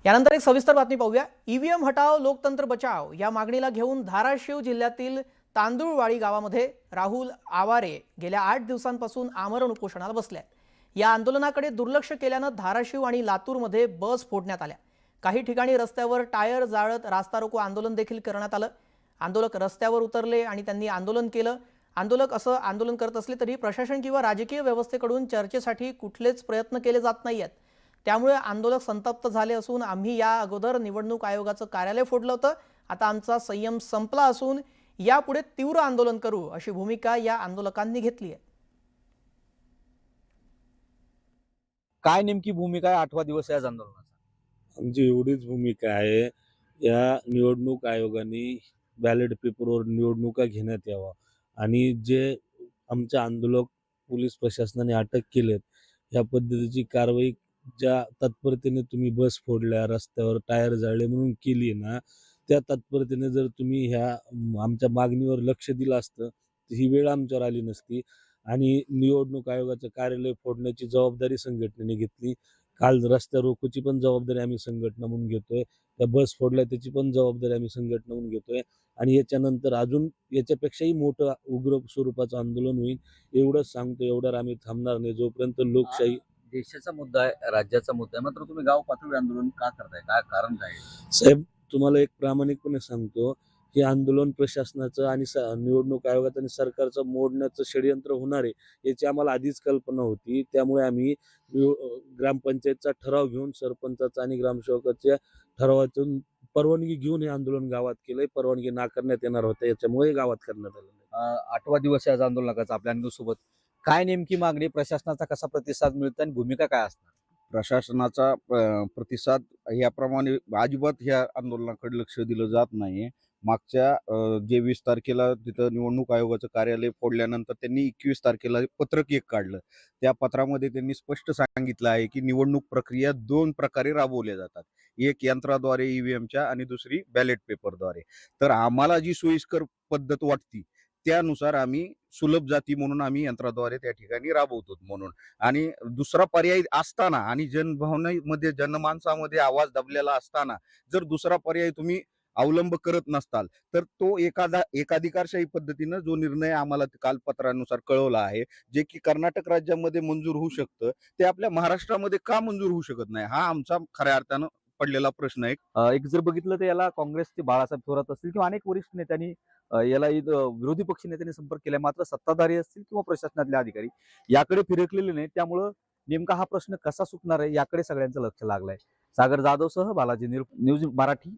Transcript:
यानंतर एक सविस्तर बातमी पाहूया। ईव्हीएम हटाव लोकतंत्र बचाव या मागणीला घेऊन धाराशिव जिल्ह्यातील तांदूळवाडी गावामध्ये राहुल आवारे गेल्या 8 दिवसांपासून आमरण उपोषणाला बसले आहेत। या आंदोलनाकडे दुर्लक्ष केल्याने धाराशिव आणि लातूरमध्ये बस फोडण्यात आल्या। काही ठिकाणी रस्त्यावर टायर जाळत रास्ता रोको आंदोलन देखील करण्यात आलं। आंदोलक रस्त्यावर उतरले आणि त्यांनी आंदोलन केलं। आंदोलक असं आंदोलन करत असले तरी प्रशासन किंवा राजकीय व्यवस्थेकडून चर्चेसाठी कुठलेच प्रयत्न केले जात नाहीयेत। त्यामुळे आंदोलक संतप्त झाले असून आम्ही या अगोदर निवडणूक आयोगाचं कार्यालय फोडलं होतं, आता आमचा संयम संपला असून यापुढे तीव्र आंदोलन करू अशी भूमिका या आंदोलकांनी घेतली आहे। काय नेमकी भूमिका आहे 8वा दिवस या आंदोलनाचा? आमची एवढीच भूमिका आहे, या निवडणूक आयोगाने बॅलेट पेपरवर निवडणुका घेण्यात यावा आणि जे आमचे आंदोलक पोलीस प्रशासनाने अटक केलेत, या पद्धतीची कारवाई ज्या तत्परतेने तुम्ही बस फोडल्या, रस्त्यावर टायर जाळले म्हणून केली ना, त्या तत्परतेने जर तुम्ही ह्या आमच्या मागणीवर लक्ष दिलं असतं तर ही वेळ आमच्यावर आली नसती आणि निवडणूक आयोगाचं कार्यालय फोडण्याची जबाबदारी संघटनेने घेतली। काल रस्ता रोकोची पण जबाबदारी आम्ही संघटना म्हणून घेतोय, त्या बस फोडल्या त्याची पण जबाबदारी आम्ही संघटना म्हणून घेतोय आणि याच्यानंतर अजून याच्यापेक्षाही मोठं उग्र स्वरूपाचं आंदोलन होईल एवढंच सांगतो। एवढ्यावर आम्ही थांबणार नाही जोपर्यंत लोकशाही देशाचा मुद्दा आहे, राज्याचा मुद्दा आहे, मात्र तुम्ही गाव पातळीवर आंदोलन का करताय? काय कारण काय आहे? साहेब, तुम्हाला एक प्रामाणिकपणे सांगतो, हे आंदोलन प्रशासनाचं आणि निवडणूक आयोगाचं आणि सरकारचं मोडण्याचं षडयंत्र होणार आहे याची आम्हाला आधीच कल्पना होती। त्यामुळे आम्ही ग्रामपंचायतचा ठराव घेऊन सरपंचाचा आणि ग्रामसेवकाच्या ठरावातून परवानगी घेऊन हे आंदोलन गावात केलंय। परवानगी नाकारण्यात येणार होत्या, याच्यामुळे गावात करण्यात आलेलं आहे। 8वा दिवस या आंदोलनाचा आपल्या सोबत काय नेमकी मागणी, प्रशासनाचा कसा प्रतिसाद मिळतो आणि भूमिका काय असणार? प्रशासनाचा प्रतिसाद याप्रमाणे अजिबात ह्या आंदोलनाकडे लक्ष दिलं जात नाही। मागच्या जे 20 तारखेला तिथं निवडणूक आयोगाचं कार्यालय फोडल्यानंतर त्यांनी 21 तारखेला पत्रक एक काढलं। त्या पत्रामध्ये त्यांनी स्पष्ट सांगितलं आहे की निवडणूक प्रक्रिया 2 प्रकारे राबवल्या जातात, एक यंत्राद्वारे ईव्हीएमच्या आणि दुसरी बॅलेट पेपरद्वारे। तर आम्हाला जी सोयीस्कर पद्धत वाटती त्यानुसार आम्ही सुलभ जाती म्हणून आम्ही यंत्राद्वारे त्या ठिकाणी राबवतो म्हणून। आणि दुसरा पर्याय असताना आणि जनभावनेमध्ये जनमानसामध्ये आवाज दबलेला असताना जर दुसरा पर्याय तुम्ही अवलंब करत नसताल तर तो एकाधिकारशाही पद्धतीनं जो निर्णय आम्हाला काल पत्रानुसार कळवला आहे, जे की कर्नाटक राज्यामध्ये मंजूर होऊ शकतं, ते आपल्या महाराष्ट्रामध्ये का मंजूर होऊ शकत नाही, हा आमचा खऱ्या अर्थानं पडलेला प्रश्न आहे। एक जर बघितलं तर याला काँग्रेसचे बाळासाहेब थोरात असतील किंवा अनेक वरिष्ठ नेत्यांनी याला विरोधी पक्ष नेत्यांनी संपर्क केलाय, मात्र सत्ताधारी असतील किंवा प्रशासनातले अधिकारी याकडे फिरकलेले नाही। त्यामुळं नेमका हा प्रश्न कसा सुटणार आहे याकडे सगळ्यांचं लक्ष लागलंय। सागर जाधव सह बालाजी न्यूज मराठी